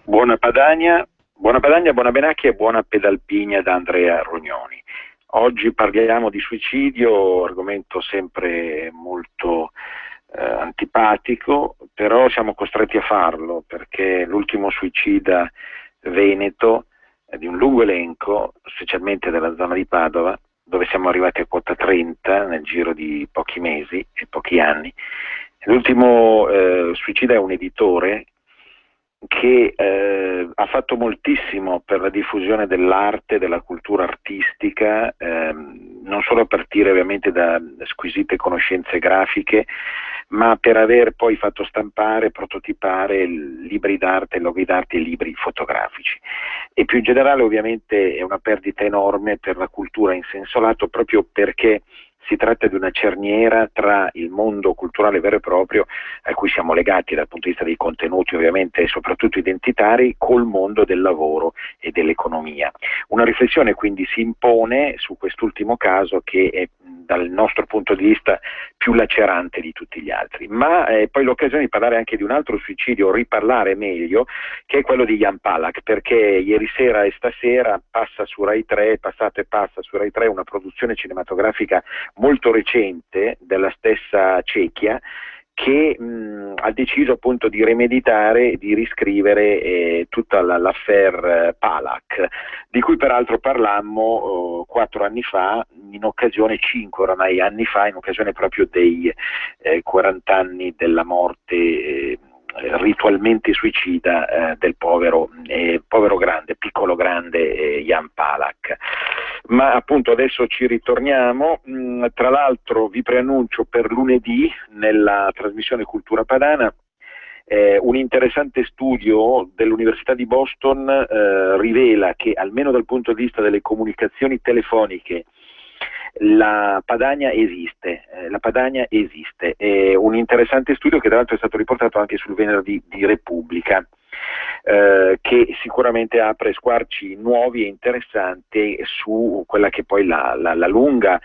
Buona Padania, buona Benacchi e buona Pedalpigna da Andrea Rognoni. Oggi parliamo di suicidio, argomento sempre molto antipatico, però siamo costretti a farlo perché l'ultimo suicida veneto di un lungo elenco, specialmente della zona di Padova, dove siamo arrivati a quota 30 nel giro di pochi mesi e pochi anni. L'ultimo suicida è un editore che ha fatto moltissimo per la diffusione dell'arte, della cultura artistica, non solo a partire ovviamente da squisite conoscenze grafiche, ma per aver poi fatto stampare, prototipare libri d'arte, loghi d'arte e libri fotografici. E più in generale ovviamente è una perdita enorme per la cultura in senso lato, proprio perché si tratta di una cerniera tra il mondo culturale vero e proprio, a cui siamo legati dal punto di vista dei contenuti ovviamente e soprattutto identitari, col mondo del lavoro e dell'economia. Una riflessione quindi si impone su quest'ultimo caso, che è dal nostro punto di vista più lacerante di tutti gli altri, ma poi l'occasione di parlare anche di un altro suicidio, riparlare meglio, che è quello di Jan Palach, perché ieri sera e stasera passa su Rai 3, passato e passa su Rai 3 una produzione cinematografica molto recente della stessa Cechia, che ha deciso appunto di remeditare e di riscrivere tutta l'affaire Palach, di cui peraltro parlammo 4 anni fa, in occasione, 5 oramai anni fa, in occasione proprio dei 40 anni della morte ritualmente suicida del povero grande, piccolo grande Jan Palach. Ma appunto adesso ci ritorniamo, tra l'altro vi preannuncio per lunedì nella trasmissione Cultura Padana un interessante studio dell'Università di Boston rivela che almeno dal punto di vista delle comunicazioni telefoniche la Padania esiste, è un interessante studio che tra l'altro è stato riportato anche sul Venerdì di Repubblica, che sicuramente apre squarci nuovi e interessanti su quella che poi la lunga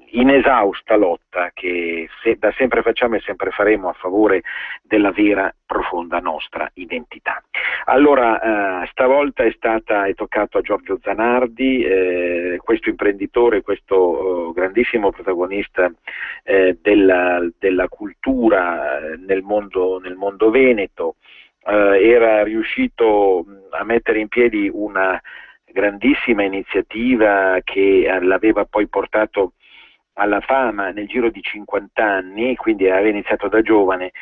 inesausta lotta che da sempre facciamo e sempre faremo a favore della vera, profonda nostra identità. Allora, stavolta è toccato a Giorgio Zanardi, questo imprenditore, questo grandissimo protagonista della cultura nel mondo veneto. Era riuscito a mettere in piedi una grandissima iniziativa che l'aveva poi portato alla fama nel giro di 50 anni, quindi aveva iniziato da giovane,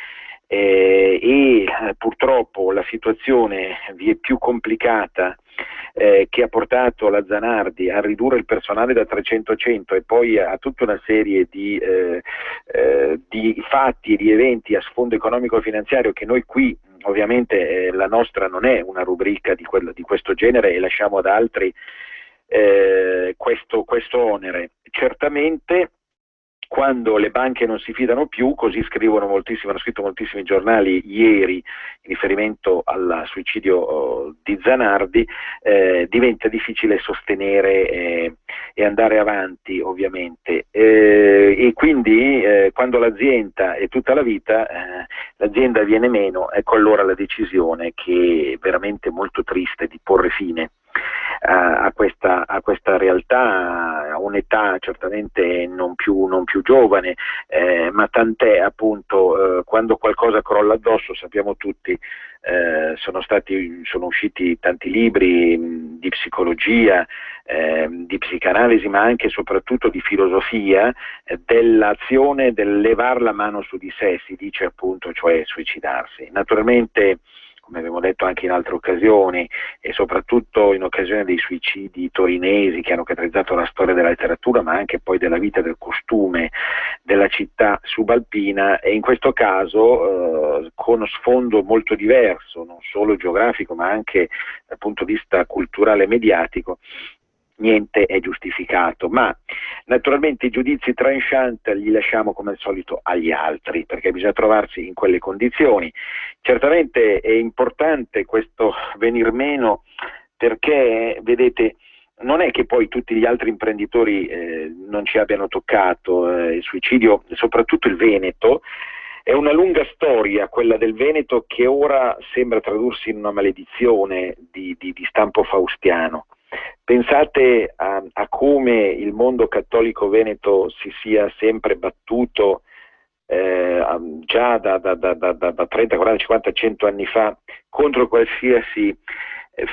e purtroppo la situazione vi è più complicata, che ha portato la Zanardi a ridurre il personale da 300 a 100 e poi a tutta una serie di fatti e di eventi a sfondo economico-finanziario che noi qui ovviamente la nostra non è una rubrica di questo genere e lasciamo ad altri questo onere. Certamente quando le banche non si fidano più, così hanno scritto moltissimi giornali ieri in riferimento al suicidio di Zanardi, diventa difficile sostenere e andare avanti ovviamente, e quindi quando l'azienda è tutta la vita, l'azienda viene meno, ecco allora la decisione, che è veramente molto triste, di porre fine a questa realtà a un'età certamente non più giovane, ma tant'è appunto, quando qualcosa crolla addosso, sappiamo tutti, sono usciti tanti libri di psicologia, di psicanalisi, ma anche e soprattutto di filosofia dell'azione del levar la mano su di sé, si dice appunto, cioè suicidarsi. Naturalmente, come abbiamo detto anche in altre occasioni, e soprattutto in occasione dei suicidi torinesi che hanno caratterizzato la storia della letteratura, ma anche poi della vita e del costume della città subalpina, e in questo caso con sfondo molto diverso, non solo geografico ma anche dal punto di vista culturale e mediatico, niente è giustificato, ma naturalmente i giudizi tranchant li lasciamo come al solito agli altri, perché bisogna trovarsi in quelle condizioni. Certamente è importante questo venir meno perché vedete, non è che poi tutti gli altri imprenditori non ci abbiano toccato, il suicidio, soprattutto il Veneto, è una lunga storia quella del Veneto che ora sembra tradursi in una maledizione di stampo faustiano. Pensate a come il mondo cattolico veneto si sia sempre battuto già da 30, 40, 50, 100 anni fa contro qualsiasi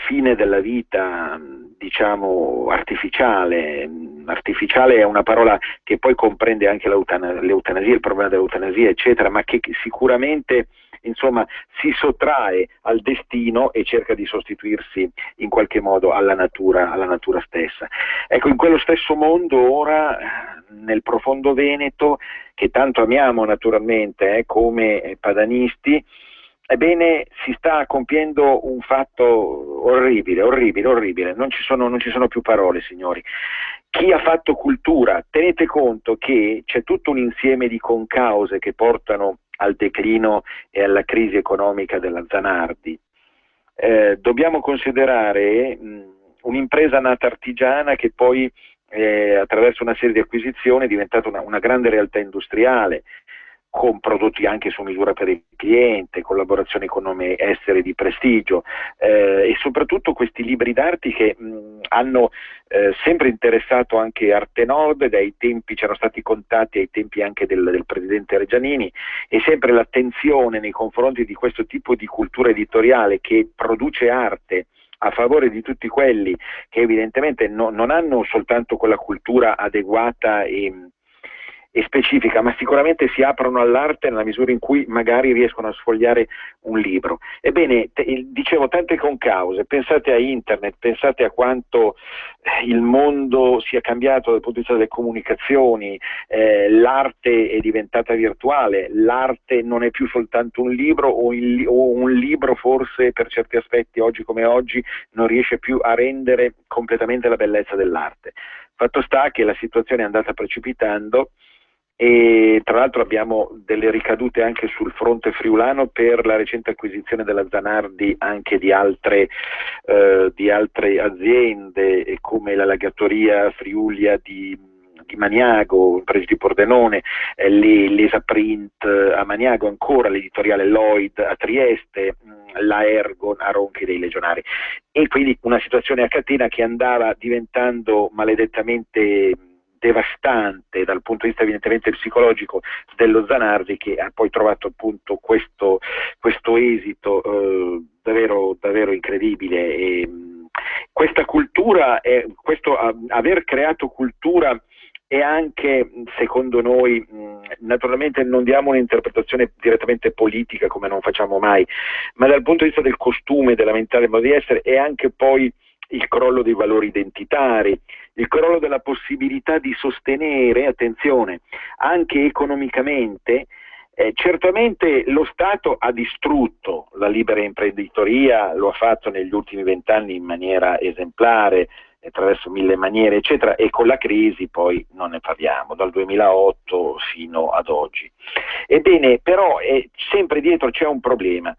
fine della vita, diciamo, artificiale. Artificiale è una parola che poi comprende anche l'eutanasia, il problema dell'eutanasia, eccetera, ma che sicuramente, insomma, si sottrae al destino e cerca di sostituirsi in qualche modo alla natura stessa. Ecco, in quello stesso mondo ora, nel profondo Veneto, che tanto amiamo naturalmente come padanisti, ebbene si sta compiendo un fatto orribile, orribile, orribile, non ci sono più parole, signori. Chi ha fatto cultura, tenete conto che c'è tutto un insieme di concause che portano al declino e alla crisi economica della Zanardi. Dobbiamo considerare un'impresa nata artigiana che poi attraverso una serie di acquisizioni è diventata una grande realtà industriale, con prodotti anche su misura per il cliente, collaborazioni con nomi estere di prestigio, e soprattutto questi libri d'arte che hanno sempre interessato anche Arte Nord, dai tempi c'erano stati contatti ai tempi anche del presidente Reggianini, e sempre l'attenzione nei confronti di questo tipo di cultura editoriale che produce arte a favore di tutti quelli che evidentemente non hanno soltanto quella cultura adeguata e specifica, ma sicuramente si aprono all'arte nella misura in cui magari riescono a sfogliare un libro. Ebbene, dicevo, tante concause, pensate a internet, pensate a quanto il mondo sia cambiato dal punto di vista delle comunicazioni, l'arte è diventata virtuale, l'arte non è più soltanto un libro o un libro forse per certi aspetti oggi come oggi non riesce più a rendere completamente la bellezza dell'arte. Fatto sta che la situazione è andata precipitando e tra l'altro abbiamo delle ricadute anche sul fronte friulano per la recente acquisizione della Zanardi anche di altre aziende come la Lagatoria Friulia di Maniago, imprese di Pordenone, l'Esaprint a Maniago, ancora l'editoriale Lloyd a Trieste, la Ergon a Ronchi dei Legionari. E quindi una situazione a catena che andava diventando maledettamente devastante dal punto di vista evidentemente psicologico dello Zanardi, che ha poi trovato appunto questo esito davvero, davvero incredibile. E questa cultura, questo aver creato cultura è anche, secondo noi, naturalmente non diamo un'interpretazione direttamente politica come non facciamo mai, ma dal punto di vista del costume, della mentale modo di essere, è anche poi il crollo dei valori identitari, il crollo della possibilità di sostenere, attenzione, anche economicamente. Certamente lo Stato ha distrutto la libera imprenditoria, lo ha fatto negli ultimi 20 anni in maniera esemplare, attraverso mille maniere, eccetera, e con la crisi poi non ne parliamo, dal 2008 fino ad oggi. Ebbene, però sempre dietro c'è un problema.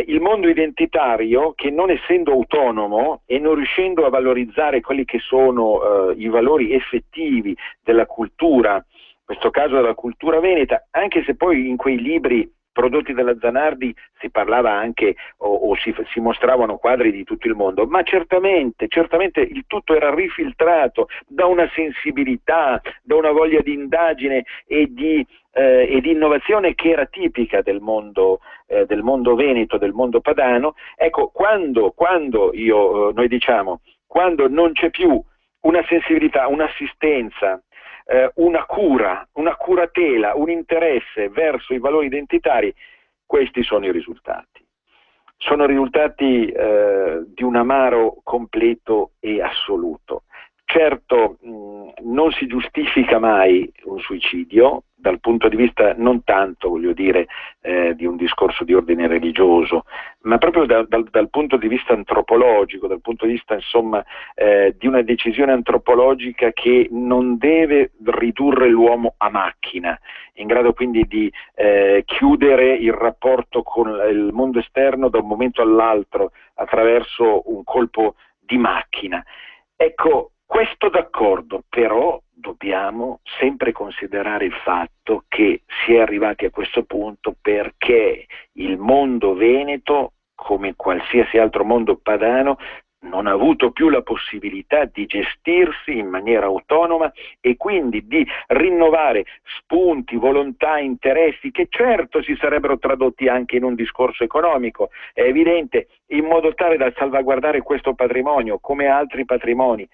Il mondo identitario, che non essendo autonomo e non riuscendo a valorizzare quelli che sono i valori effettivi della cultura, in questo caso della cultura veneta, anche se poi in quei libri prodotti dalla Zanardi si parlava anche o si mostravano quadri di tutto il mondo, ma certamente il tutto era rifiltrato da una sensibilità, da una voglia di indagine e di innovazione che era tipica del mondo veneto, del mondo padano. Ecco, quando noi diciamo, quando non c'è più una sensibilità, un'assistenza, una cura, una curatela, un interesse verso i valori identitari, questi sono i risultati. Sono risultati di un amaro completo e assoluto. Certo, non si giustifica mai un suicidio dal punto di vista non tanto, voglio dire, di un discorso di ordine religioso, ma proprio dal punto di vista antropologico, dal punto di vista, insomma, di una decisione antropologica che non deve ridurre l'uomo a macchina, in grado quindi di chiudere il rapporto con il mondo esterno da un momento all'altro attraverso un colpo di macchina. Ecco, questo d'accordo, però dobbiamo sempre considerare il fatto che si è arrivati a questo punto perché il mondo veneto, come qualsiasi altro mondo padano, non ha avuto più la possibilità di gestirsi in maniera autonoma e quindi di rinnovare spunti, volontà, interessi che certo si sarebbero tradotti anche in un discorso economico, è evidente, in modo tale da salvaguardare questo patrimonio come altri patrimoni.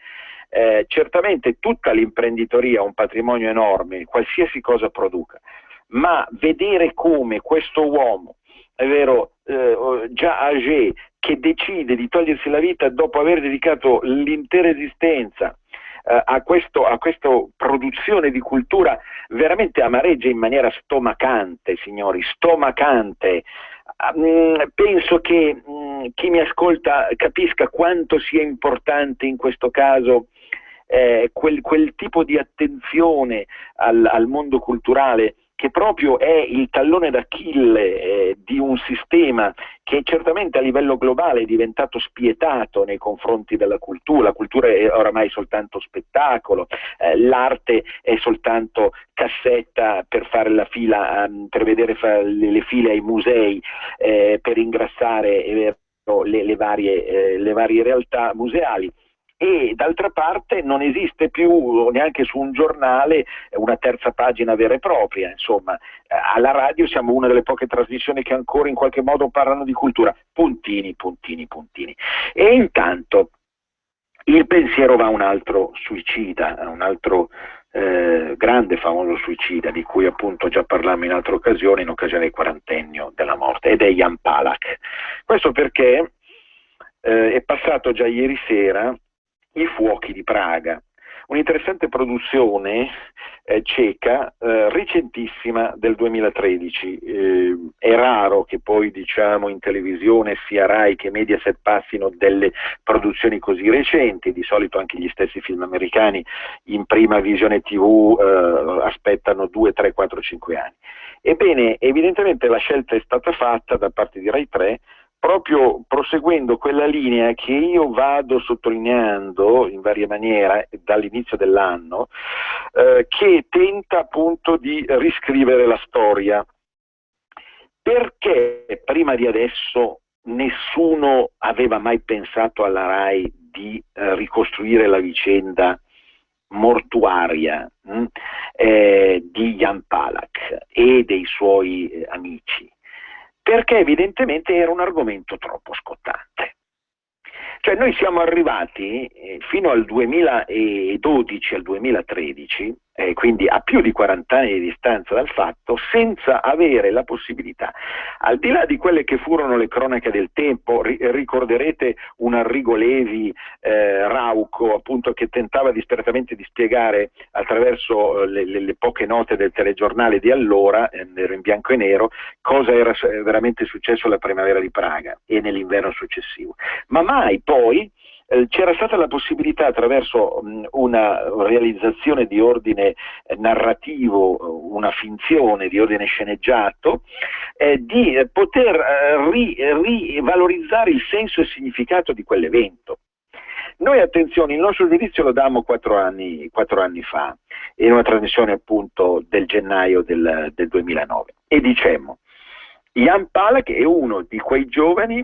Certamente tutta l'imprenditoria ha un patrimonio enorme, qualsiasi cosa produca, ma vedere come questo uomo, è vero, già âgé, che decide di togliersi la vita dopo aver dedicato l'intera esistenza a questa produzione di cultura, veramente amareggia in maniera stomacante, signori, stomacante. Penso che chi mi ascolta capisca quanto sia importante in questo caso quel tipo di attenzione al mondo culturale che proprio è il tallone d'Achille di un sistema che certamente a livello globale è diventato spietato nei confronti della cultura. La cultura è oramai soltanto spettacolo, l'arte è soltanto cassetta per fare la fila, per vedere le file ai musei, per ingrassare le varie realtà museali. E d'altra parte non esiste più neanche su un giornale una terza pagina vera e propria, insomma, alla radio siamo una delle poche trasmissioni che ancora in qualche modo parlano di cultura, puntini, puntini, puntini. E intanto il pensiero va a un altro suicida, a un altro grande famoso suicida di cui appunto già parlammo in altre occasioni, in occasione del quarantennio della morte, ed è Jan Palach. Questo perché è passato già ieri sera I fuochi di Praga, un'interessante produzione ceca, recentissima, del 2013. È raro che poi, diciamo, in televisione sia Rai che Mediaset passino delle produzioni così recenti. Di solito anche gli stessi film americani in prima visione TV aspettano 2, 3, 4, 5 anni. Ebbene, evidentemente la scelta è stata fatta da parte di Rai 3 proprio proseguendo quella linea che io vado sottolineando in varie maniere dall'inizio dell'anno, che tenta appunto di riscrivere la storia. Perché prima di adesso nessuno aveva mai pensato alla Rai di ricostruire la vicenda mortuaria di Jan Palach e dei suoi amici? Perché evidentemente era un argomento troppo scottante. Cioè noi siamo arrivati fino al 2012, al 2013, quindi a più di 40 anni di distanza dal fatto, senza avere la possibilità, al di là di quelle che furono le cronache del tempo, ricorderete un Arrigo Levi rauco, appunto, che tentava disperatamente di spiegare attraverso le poche note del telegiornale di allora, ero in bianco e nero, cosa era veramente successo alla primavera di Praga e nell'inverno successivo. Ma mai poi c'era stata la possibilità, attraverso una realizzazione di ordine narrativo, una finzione di ordine sceneggiato, di poter rivalorizzare il senso e il significato di quell'evento. Noi, attenzione, il nostro giudizio lo dammo 4 anni fa, in una trasmissione appunto del gennaio del 2009, e dicemmo: Jan Palach è uno di quei giovani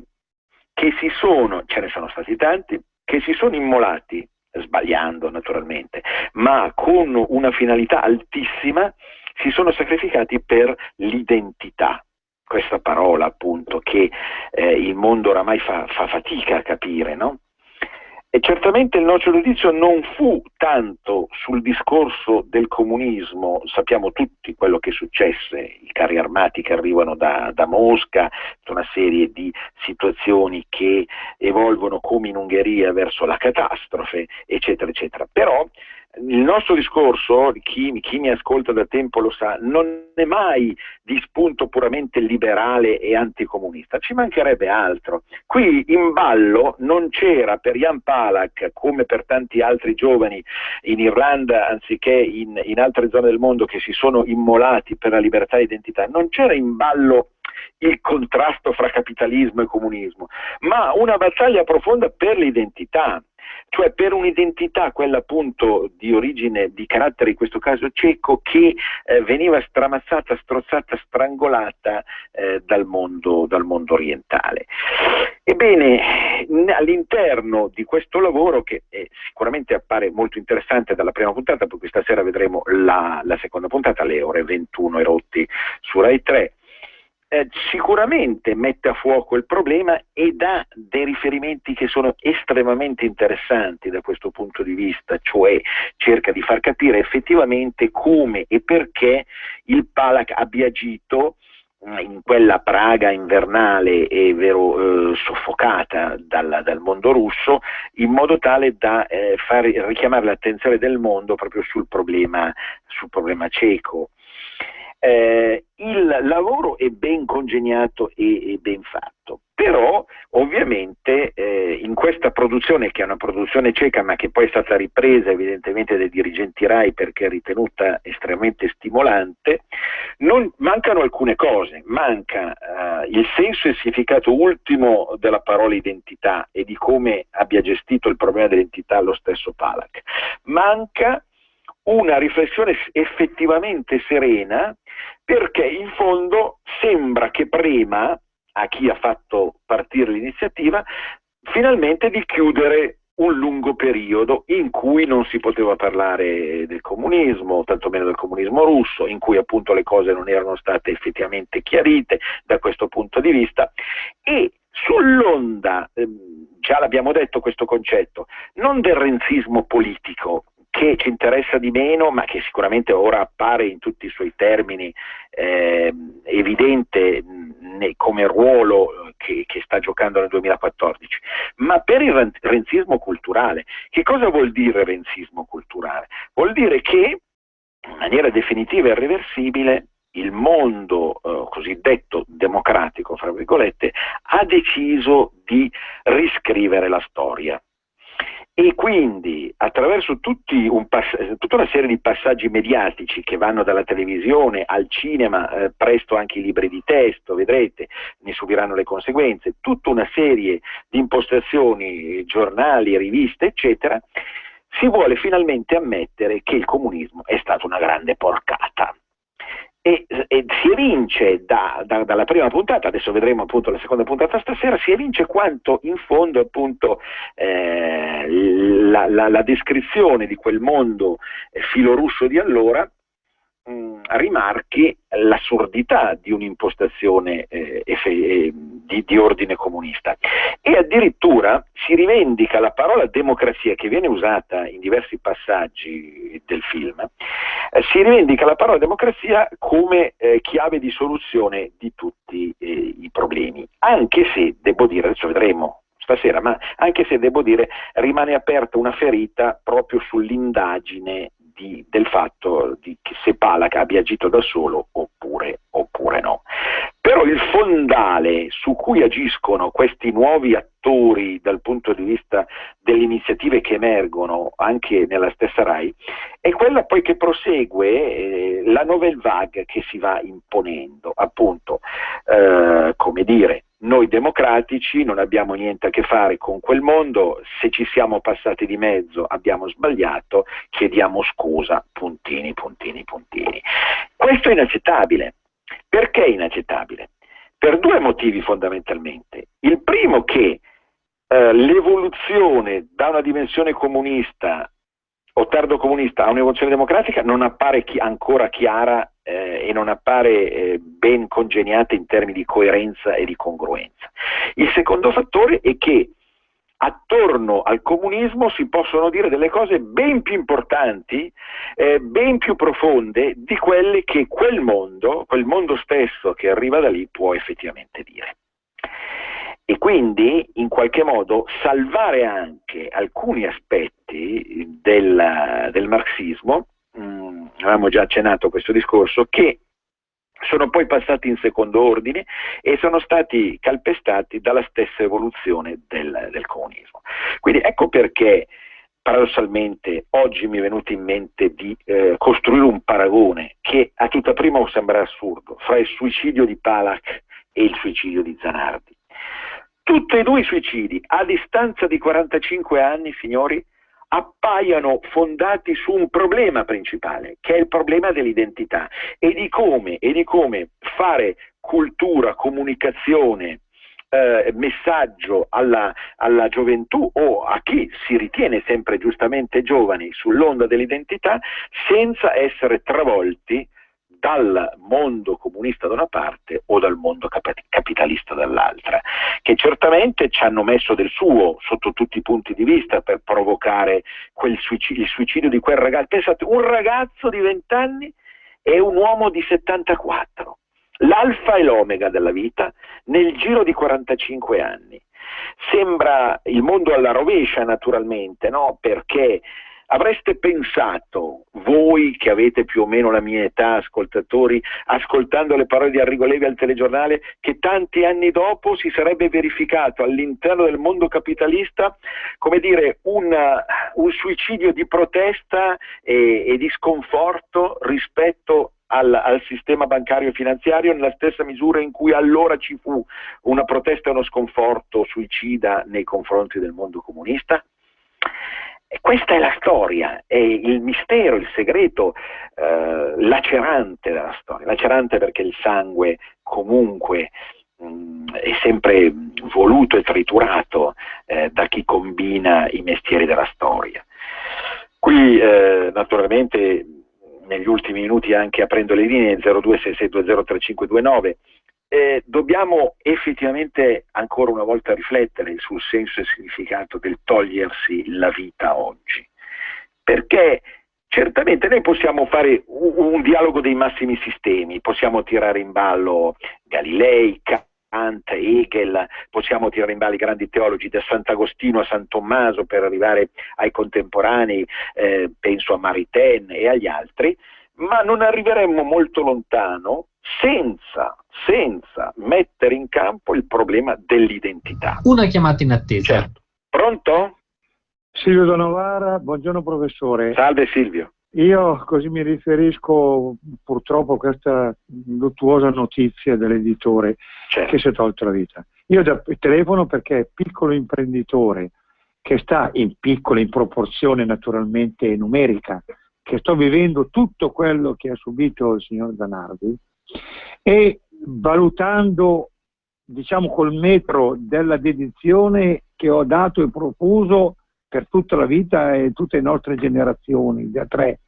che ce ne sono stati tanti, che si sono immolati, sbagliando naturalmente, ma con una finalità altissima, si sono sacrificati per l'identità. Questa parola appunto che il mondo oramai fa fatica a capire, no? E certamente il nostro giudizio non fu tanto sul discorso del comunismo, sappiamo tutti quello che successe, i carri armati che arrivano da Mosca, tutta una serie di situazioni che evolvono come in Ungheria verso la catastrofe, eccetera, eccetera. Però il nostro discorso, chi mi ascolta da tempo lo sa, non è mai di spunto puramente liberale e anticomunista, ci mancherebbe altro. Qui in ballo non c'era per Jan Palach, come per tanti altri giovani in Irlanda, anziché in altre zone del mondo che si sono immolati per la libertà di identità, non c'era in ballo il contrasto fra capitalismo e comunismo, ma una battaglia profonda per l'identità, cioè per un'identità, quella appunto di origine, di carattere in questo caso ceco, che veniva stramazzata, strozzata, strangolata dal mondo orientale. Ebbene, all'interno di questo lavoro, che sicuramente appare molto interessante dalla prima puntata, poi questa sera vedremo la seconda puntata alle ore 21 e rotti su Rai 3, sicuramente mette a fuoco il problema e dà dei riferimenti che sono estremamente interessanti da questo punto di vista, cioè cerca di far capire effettivamente come e perché il Palach abbia agito in quella Praga invernale e soffocata dal mondo russo, in modo tale da far richiamare l'attenzione del mondo proprio sul problema ceco. Il lavoro è ben congegnato e ben fatto, però ovviamente in questa produzione, che è una produzione ceca ma che poi è stata ripresa evidentemente dai dirigenti Rai perché è ritenuta estremamente stimolante, mancano alcune cose. Manca il senso e il significato ultimo della parola identità e di come abbia gestito il problema dell'identità lo stesso Palach. Manca una riflessione effettivamente serena, perché in fondo sembra che prema a chi ha fatto partire l'iniziativa finalmente di chiudere un lungo periodo in cui non si poteva parlare del comunismo, tantomeno del comunismo russo, in cui appunto le cose non erano state effettivamente chiarite da questo punto di vista, e sull'onda, già l'abbiamo detto questo concetto, non del renzismo politico, che ci interessa di meno, ma che sicuramente ora appare in tutti i suoi termini evidente come ruolo che sta giocando nel 2014, ma per il renzismo culturale. Che cosa vuol dire renzismo culturale? Vuol dire che in maniera definitiva e irreversibile il mondo cosiddetto democratico, fra virgolette, ha deciso di riscrivere la storia. E quindi attraverso tutta una serie di passaggi mediatici che vanno dalla televisione al cinema, presto anche i libri di testo, vedrete, ne subiranno le conseguenze, tutta una serie di impostazioni, giornali, riviste, eccetera, si vuole finalmente ammettere che il comunismo è stata una grande porcata. E si evince dalla prima puntata, adesso vedremo appunto la seconda puntata stasera, si evince quanto in fondo appunto la descrizione di quel mondo filorusso di allora rimarchi l'assurdità di un'impostazione di ordine comunista, e addirittura si rivendica la parola democrazia, che viene usata in diversi passaggi del film, si rivendica la parola democrazia come chiave di soluzione di tutti i problemi, anche se devo dire, adesso vedremo stasera, ma anche se devo dire rimane aperta una ferita proprio sull'indagine del fatto che se Palach abbia agito da solo oppure no. Però il fondale su cui agiscono questi nuovi attori dal punto di vista delle iniziative che emergono anche nella stessa Rai è quella poi che prosegue la nouvelle vague che si va imponendo, appunto, come dire, noi democratici non abbiamo niente a che fare con quel mondo, se ci siamo passati di mezzo abbiamo sbagliato, chiediamo scusa, puntini, puntini, puntini. Questo è inaccettabile. Perché è inaccettabile? Per due motivi fondamentalmente. Il primo, che l'evoluzione da una dimensione comunista o tardo-comunista a un'evoluzione democratica non appare ancora chiara e non appare ben congeniata in termini di coerenza e di congruenza. Il secondo fattore è che attorno al comunismo si possono dire delle cose ben più importanti, ben più profonde di quelle che quel mondo stesso che arriva da lì può effettivamente dire. E quindi in qualche modo salvare anche alcuni aspetti del marxismo, avevamo già accennato a questo discorso, che sono poi passati in secondo ordine e sono stati calpestati dalla stessa evoluzione del comunismo. Quindi ecco perché paradossalmente oggi mi è venuto in mente di costruire un paragone che a tutta prima può sembrare assurdo, fra il suicidio di Palach e il suicidio di Zanardi. Tutti e due i suicidi, a distanza di 45 anni, signori, appaiono fondati su un problema principale, che è il problema dell'identità e di come fare cultura, comunicazione, messaggio alla gioventù o a chi si ritiene sempre giustamente giovani sull'onda dell'identità senza essere travolti dal mondo comunista da una parte o dal mondo capitalista dall'altra, che certamente ci hanno messo del suo sotto tutti i punti di vista per provocare il suicidio di quel ragazzo. Pensate, un ragazzo di 20 anni e un uomo di 74, l'alfa e l'omega della vita nel giro di 45 anni. Sembra il mondo alla rovescia naturalmente, no? Perché avreste pensato, voi che avete più o meno la mia età, ascoltatori, ascoltando le parole di Arrigo Levi al telegiornale, che tanti anni dopo si sarebbe verificato all'interno del mondo capitalista, come dire, un suicidio di protesta e di sconforto rispetto al sistema bancario e finanziario, nella stessa misura in cui allora ci fu una protesta e uno sconforto suicida nei confronti del mondo comunista? E questa è la storia, è il mistero, il segreto lacerante della storia, lacerante perché il sangue comunque è sempre voluto e triturato da chi combina i mestieri della storia. Qui naturalmente negli ultimi minuti, anche aprendo le linee 0266203529, dobbiamo effettivamente ancora una volta riflettere sul senso e significato del togliersi la vita oggi, perché certamente noi possiamo fare un dialogo dei massimi sistemi, possiamo tirare in ballo Galilei, Kant, Hegel, possiamo tirare in ballo i grandi teologi da Sant'Agostino a San Tommaso per arrivare ai contemporanei, penso a Maritain e agli altri, ma non arriveremmo molto lontano senza mettere in campo il problema dell'identità. Una chiamata in attesa. Certo. Pronto? Silvio da Novara, buongiorno professore. Salve Silvio. Io così mi riferisco purtroppo a questa luttuosa notizia dell'editore che si è tolto la vita. Io telefono perché piccolo imprenditore che sta in piccolo in proporzione naturalmente numerica, che sto vivendo tutto quello che ha subito il signor Zanardi e valutando, diciamo, col metro della dedizione che ho dato e profuso per tutta la vita e tutte le nostre generazioni, da tre,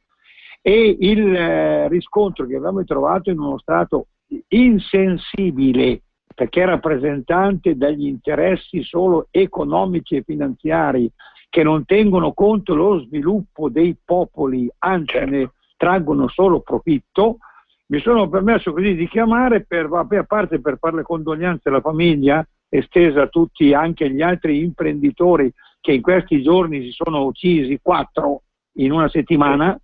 e il riscontro che avevamo trovato in uno stato insensibile, perché rappresentante degli interessi solo economici e finanziari che non tengono conto dello sviluppo dei popoli, anzi ne traggono solo profitto. Mi sono permesso così di chiamare, a parte per fare le condoglianze alla famiglia, estesa a tutti anche gli altri imprenditori che in questi giorni si sono uccisi 4 in una settimana,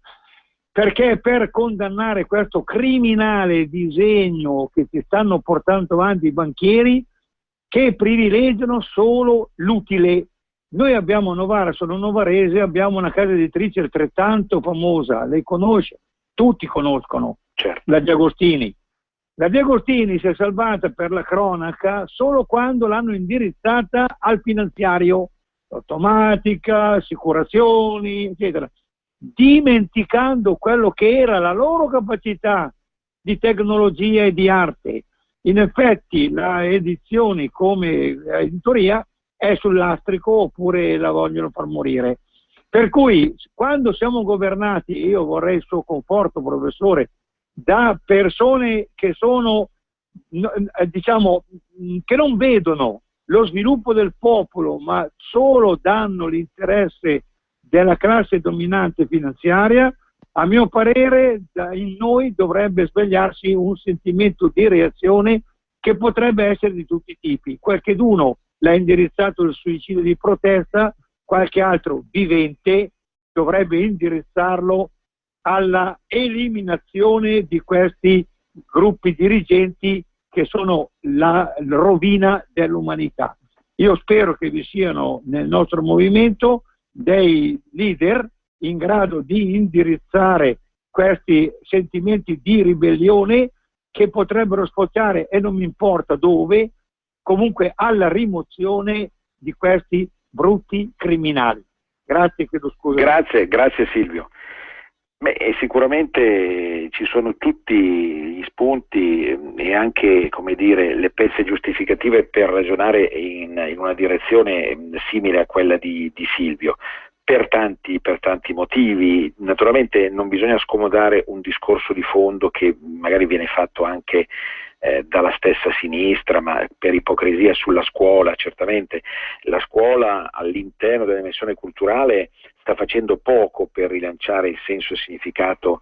perché per condannare questo criminale disegno che si stanno portando avanti i banchieri che privilegiano solo l'utile. Noi abbiamo a Novara, sono novarese, abbiamo una casa editrice altrettanto famosa, lei conosce, tutti conoscono, la Diagostini. La Diagostini si è salvata per la cronaca solo quando l'hanno indirizzata al finanziario, automatica, assicurazioni, eccetera, dimenticando quello che era la loro capacità di tecnologia e di arte. In effetti la edizione come editoria è sul lastrico oppure la vogliono far morire. Per cui quando siamo governati, io vorrei il suo conforto, professore, da persone che sono, diciamo, che non vedono lo sviluppo del popolo, ma solo danno l'interesse della classe dominante finanziaria, a mio parere in noi dovrebbe svegliarsi un sentimento di reazione che potrebbe essere di tutti i tipi. Qualcheduno l'ha indirizzato al suicidio di protesta, qualche altro vivente dovrebbe indirizzarlo alla eliminazione di questi gruppi dirigenti che sono la rovina dell'umanità. Io spero che vi siano nel nostro movimento dei leader in grado di indirizzare questi sentimenti di ribellione che potrebbero sfociare, e non mi importa dove, comunque alla rimozione di questi brutti criminali. Grazie, chiedo scusa. Grazie Silvio. Beh, sicuramente ci sono tutti gli spunti e anche, come dire, le pezze giustificative per ragionare in una direzione simile a quella di Silvio, per tanti motivi. Naturalmente non bisogna scomodare un discorso di fondo che magari viene fatto anche dalla stessa sinistra, ma per ipocrisia sulla scuola. Certamente la scuola all'interno della dimensione culturale sta facendo poco per rilanciare il senso e il significato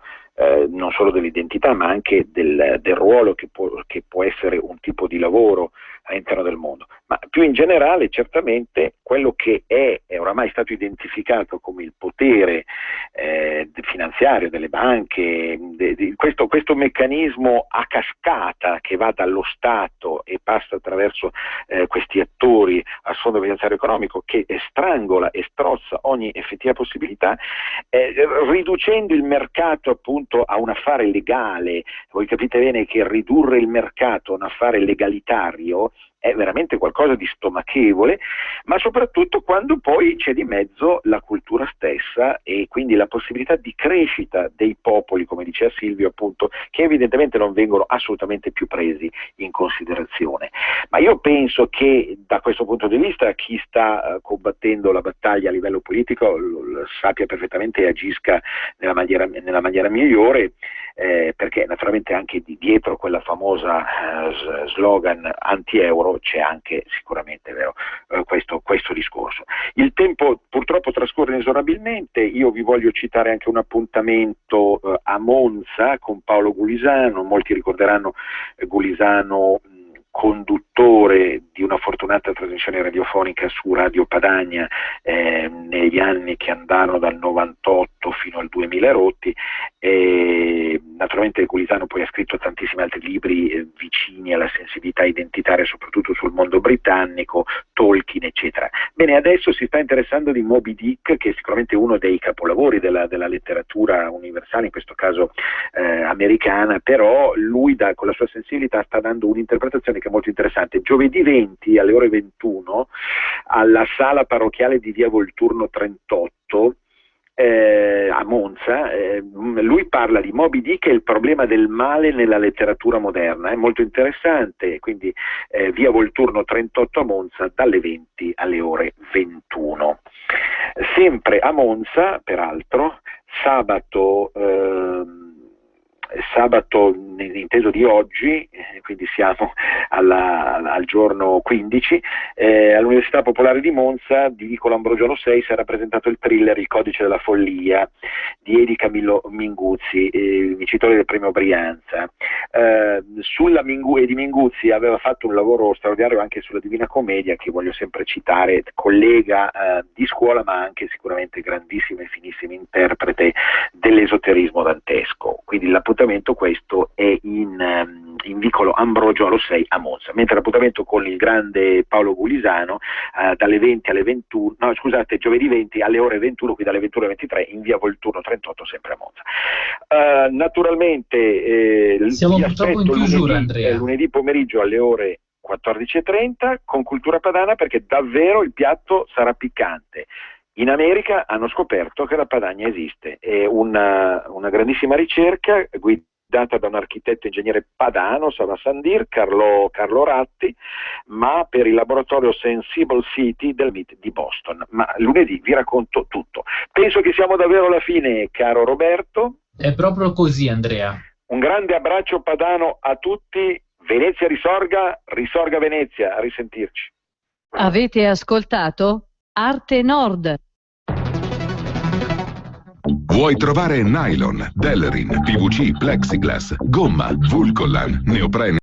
non solo dell'identità, ma anche del ruolo che può essere un tipo di lavoro all'interno del mondo. Ma più in generale, certamente, quello che è oramai stato identificato come il potere finanziario delle banche, questo meccanismo a cascata che va dallo Stato e passa attraverso questi attori al Fondo Finanziario Economico, che strangola e strozza ogni effettiva possibilità, riducendo il mercato appunto a un affare legale. Voi capite bene che ridurre il mercato a un affare legalitario è veramente qualcosa di stomachevole, ma soprattutto quando poi c'è di mezzo la cultura stessa e quindi la possibilità di crescita dei popoli, come diceva Silvio appunto, che evidentemente non vengono assolutamente più presi in considerazione. Ma io penso che da questo punto di vista chi sta combattendo la battaglia a livello politico lo sappia perfettamente e agisca nella maniera migliore, perché naturalmente anche dietro quella famosa slogan anti-euro c'è anche sicuramente, vero, questo discorso. Il tempo purtroppo trascorre inesorabilmente. Io vi voglio citare anche un appuntamento a Monza con Paolo Gulisano. Molti ricorderanno Gulisano conduttore di una fortunata trasmissione radiofonica su Radio Padania negli anni che andarono dal 98 fino al 2000 rotti. Naturalmente Gulisano poi ha scritto tantissimi altri libri vicini alla sensibilità identitaria, soprattutto sul mondo britannico, Tolkien eccetera. Bene, adesso si sta interessando di Moby Dick, che è sicuramente uno dei capolavori della letteratura universale, in questo caso americana, però lui con la sua sensibilità sta dando un'interpretazione che è molto interessante. Giovedì 20 alle ore 21 alla sala parrocchiale di via Volturno 38 a Monza, lui parla di Moby Dick e il problema del male nella letteratura moderna. È molto interessante, quindi via Volturno 38 a Monza dalle 20 alle ore 21. Sempre a Monza, peraltro, sabato inteso di oggi, quindi siamo al giorno 15, all'Università Popolare di Monza, di Vicolo Ambrogiolo 6, si è rappresentato il thriller Il Codice della Follia di Edi Camillo Minguzzi, vincitore del premio Brianza. Edi Minguzzi aveva fatto un lavoro straordinario anche sulla Divina Commedia, che voglio sempre citare, collega di scuola, ma anche sicuramente grandissimo e finissimo interprete dell'esoterismo dantesco. Quindi l'appuntamento questo è in Vicolo Ambrogiolo 6 a Monza, mentre l'appuntamento con il grande Paolo Gulisano dalle 20 alle 21, no scusate, giovedì 20 alle ore 21, qui dalle 21 alle 23 in via Volturno 38 sempre a Monza. Naturalmente siamo purtroppo in chiusura, Andrea. Lunedì pomeriggio alle ore 14:30 con Cultura Padana, perché davvero il piatto sarà piccante. In America hanno scoperto che la Padania esiste, è una grandissima ricerca guidata da un architetto ingegnere padano, Sava Sandir, Carlo Ratti, ma per il laboratorio Sensible City del MIT di Boston. Ma lunedì vi racconto tutto. Penso che siamo davvero alla fine, caro Roberto. È proprio così, Andrea. Un grande abbraccio padano a tutti. Venezia risorga, risorga Venezia, a risentirci. Avete ascoltato Arte Nord. Vuoi trovare nylon, Delrin, PVC, plexiglass, gomma, Vulcolan, neoprene